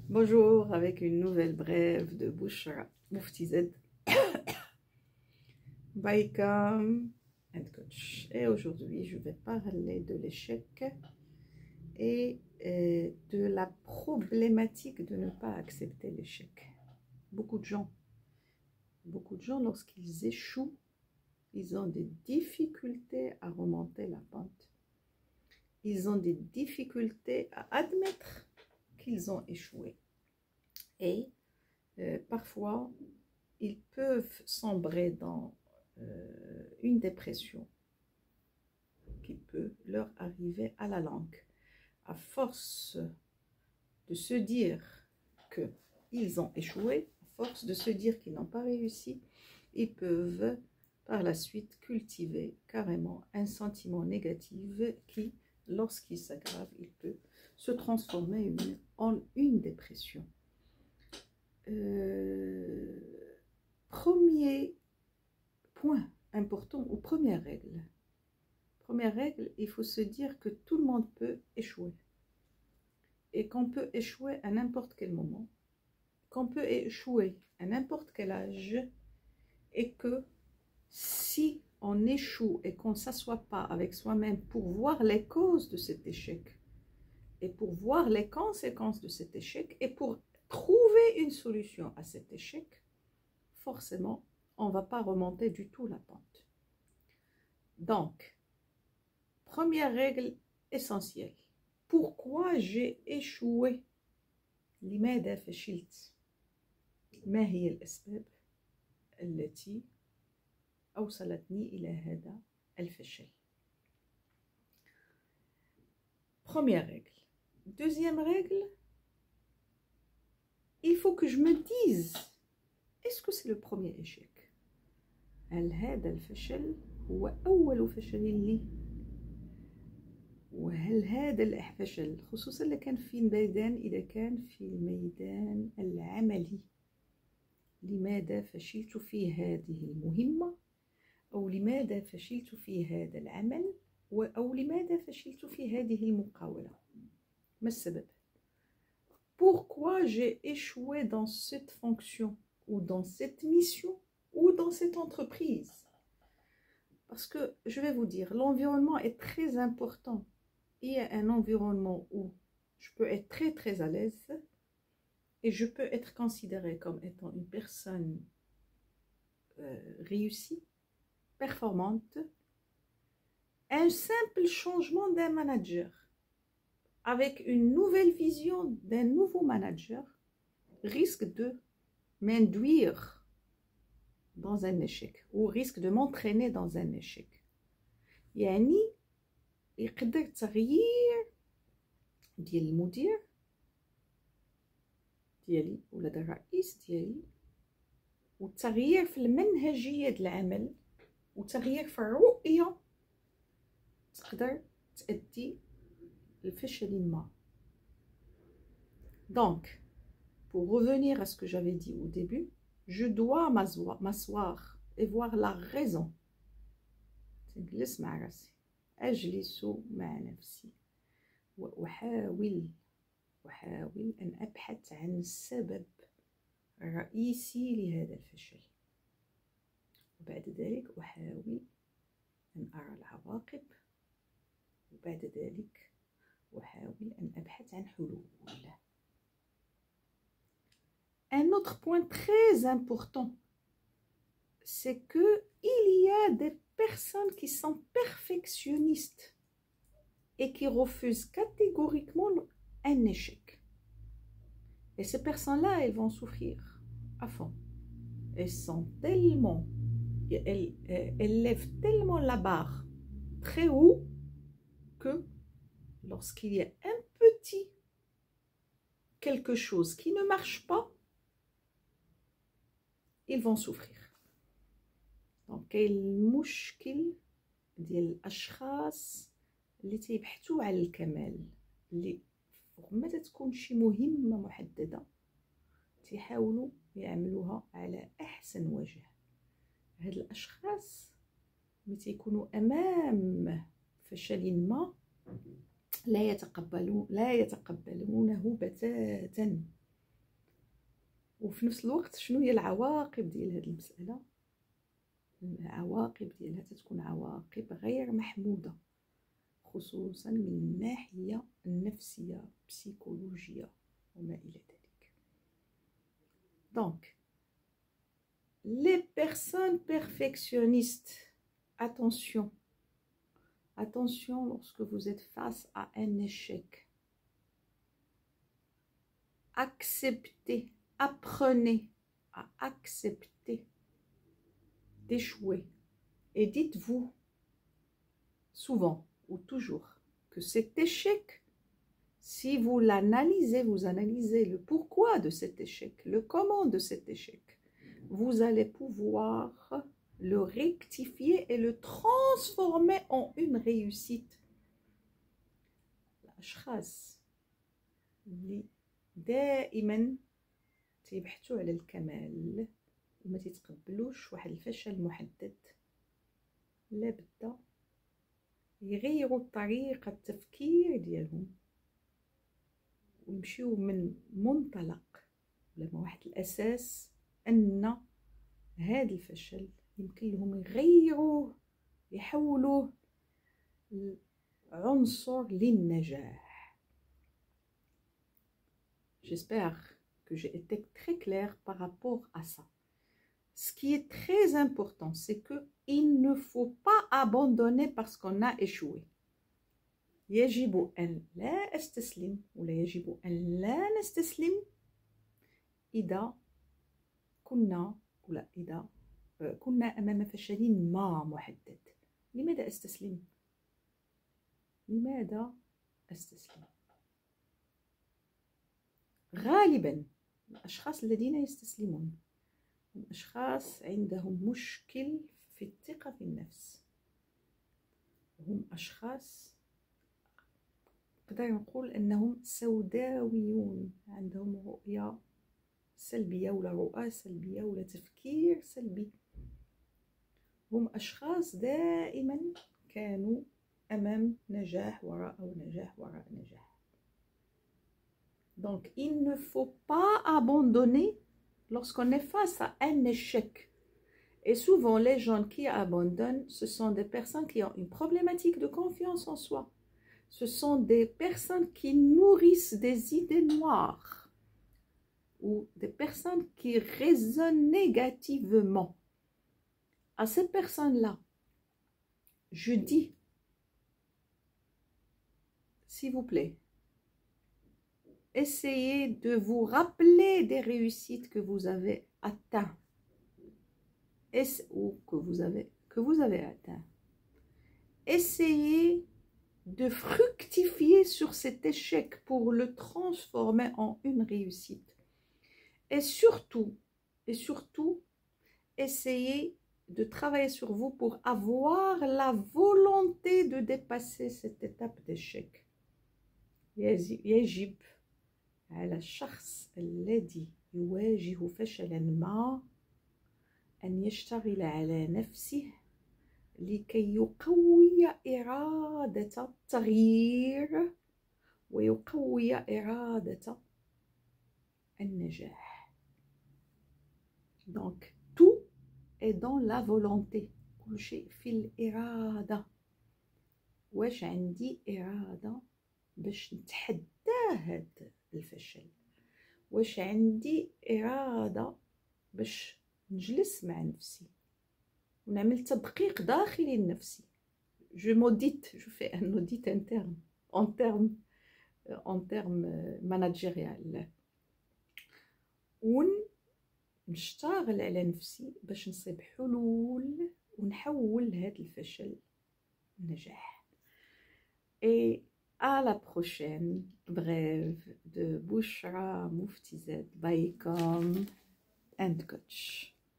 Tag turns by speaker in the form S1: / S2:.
S1: Bonjour, avec une nouvelle brève de Bouchra Mufti Z. Baïkam and coach. Et aujourd'hui, je vais parler de l'échec et de la problématique de ne pas accepter l'échec. Beaucoup de gens, lorsqu'ils échouent, ils ont des difficultés à remonter la pente. Ils ont des difficultés à admettre qu'ils ont échoué. Et parfois, ils peuvent sombrer dans une dépression qui peut leur arriver à la langue. À force de se dire qu'ils ont échoué, à force de se dire qu'ils n'ont pas réussi, ils peuvent par la suite cultiver carrément un sentiment négatif qui, lorsqu'il s'aggrave, il peut se transformer en une dépression. Premier point important ou première règle, il faut se dire que tout le monde peut échouer et qu'on peut échouer à n'importe quel moment, qu'on peut échouer à n'importe quel âge et que si on échoue et qu'on ne s'assoit pas avec soi-même pour voir les causes de cet échec et pour voir les conséquences de cet échec et pour trouver une solution à cet échec, forcément, on ne va pas remonter du tout la pente. Donc, première règle essentielle. Pourquoi j'ai échoué? لماذا فشلت؟ ما هي الأسباب التي أوصلتني إلى هذا الفشل؟ Première règle. Deuxième règle, il faut que je me dise, est-ce que c'est le premier échec؟ هل هذا الفشل هو أول فشل لي؟ وهل هذا الفشل خصوصا إذا كان في الميدان العملي، لماذا فشلت في هذه المهمة؟ أو لماذا فشلت في هذا العمل؟ أو لماذا فشلت في هذه المقاولة؟ ما السبب؟ Pourquoi j'ai échoué dans cette fonction ou dans cette mission ou dans cette entreprise? Parce que je vais vous dire, l'environnement est très important. Il y a un environnement où je peux être très très à l'aise et je peux être considérée comme étant une personne réussie, performante. Un simple changement d'un manager avec une nouvelle vision d'un nouveau manager risque de m'induire dans un échec ou risque de m'entraîner dans un échec. يعني يقدر تغيير ديال المدير ديالي ولا الرئيس ديالي والتغيير في المنهجية ديال العمل وتغيير في الرؤية تقدر تؤدي لفشل ما. Donc, pour revenir à ce que j'avais dit au début, je dois m'asseoir et voir la raison. تجلس مع راسي، أجلس مع نفسي وأحاول أن أبحث عن السبب الرئيسي لهذا الفشل، وبعد ذلك أحاول أن أرى العواقب، وبعد ذلك أحاول أن أبحث عن حلول. Un autre point très important, c'est que il y a des personnes qui sont perfectionnistes et qui refusent catégoriquement un échec. Et ces personnes-là, elles vont souffrir à fond. Elles lèvent tellement la barre très haut que lorsqu'il y a un petit quelque chose qui ne marche pas, ils vont souffrir. Donc المشكل ديال الاشخاص اللي تيبحثوا على الكمال، اللي ما تكون شي مهمه محدده تيحاولوا يعملوها على احسن وجه. هاد الاشخاص ملي تيكونوا امام فشل ما لا يتقبلونه بتاتا، وفي نفس الوقت شنو هي العواقب ديال هذه المسألة؟ العواقب ديالها تتكون عواقب غير محمودة، خصوصا من الناحية النفسية بسيكولوجية وما إلى ذلك. Donc, les personnes perfectionnistes, attention, attention lorsque vous êtes face à un échec. Acceptez, apprenez à accepter d'échouer. Et dites-vous souvent ou toujours que cet échec, si vous l'analysez, vous analysez le pourquoi de cet échec, le comment de cet échec, vous allez pouvoir le rectifier et le transformer en une réussite. الأشخاص اللي دائما تيبحثوا على الكمال وما تيتقبلوش واحد الفشل محدد، لابد يغيروا طريقة التفكير ديالهم ويمشيو من منطلق ولا من واحد الأساس أن هذا الفشل يمكن لهم يغيروه، يحولوه عنصر للنجاح. J'espère que j'ai été très claire par rapport à ça. Ce qui est très important, c'est qu'il ne faut pas abandonner parce qu'on a échoué. يجب أن لا أستسلم ولا يجب أن لا نستسلم إذا كنا أمام فشل ما محدد. لماذا أستسلم؟ لماذا أستسلم؟ غالبا الأشخاص الذين يستسلمون هم أشخاص عندهم مشكل في الثقة في النفس، هم أشخاص نقدر نقول أنهم سوداويون، عندهم رؤية سلبية ولا رؤى سلبية ولا تفكير سلبي. هم أشخاص دائما كانوا أمام نجاح وراء نجاح وراء نجاح. Donc, il ne faut pas abandonner lorsqu'on est face à un échec. Et souvent, les gens qui abandonnent, ce sont des personnes qui ont une problématique de confiance en soi. Ce sont des personnes qui nourrissent des idées noires ou des personnes qui raisonnent négativement. À ces personnes-là, je dis, s'il vous plaît, essayez de vous rappeler des réussites que vous avez atteintes ou que vous avez atteint. Essayez de fructifier sur cet échec pour le transformer en une réussite. Et surtout, essayez de travailler sur vous pour avoir la volonté de dépasser cette étape d'échec. يجب على الشخص الذي يواجه فشلا ما أن يشتغل على نفسه لكي يقوي إرادة التغيير ويقوي إرادة النجاح. Donc, tout est dans la volonté. كل شيء في الإرادة. واش عندي إرادة باش نتحدى هاد الفشل؟ واش عندي إرادة باش نجلس مع نفسي ونعمل تدقيق داخلي لنفسي؟ je m'audite, je fais un audit interne en termes managérial ونشتغل على نفسي باش نصيب حلول ونحول هاد الفشل نجاح. Et à la prochaine brève de Bouchra Mouftized by Com and Coach.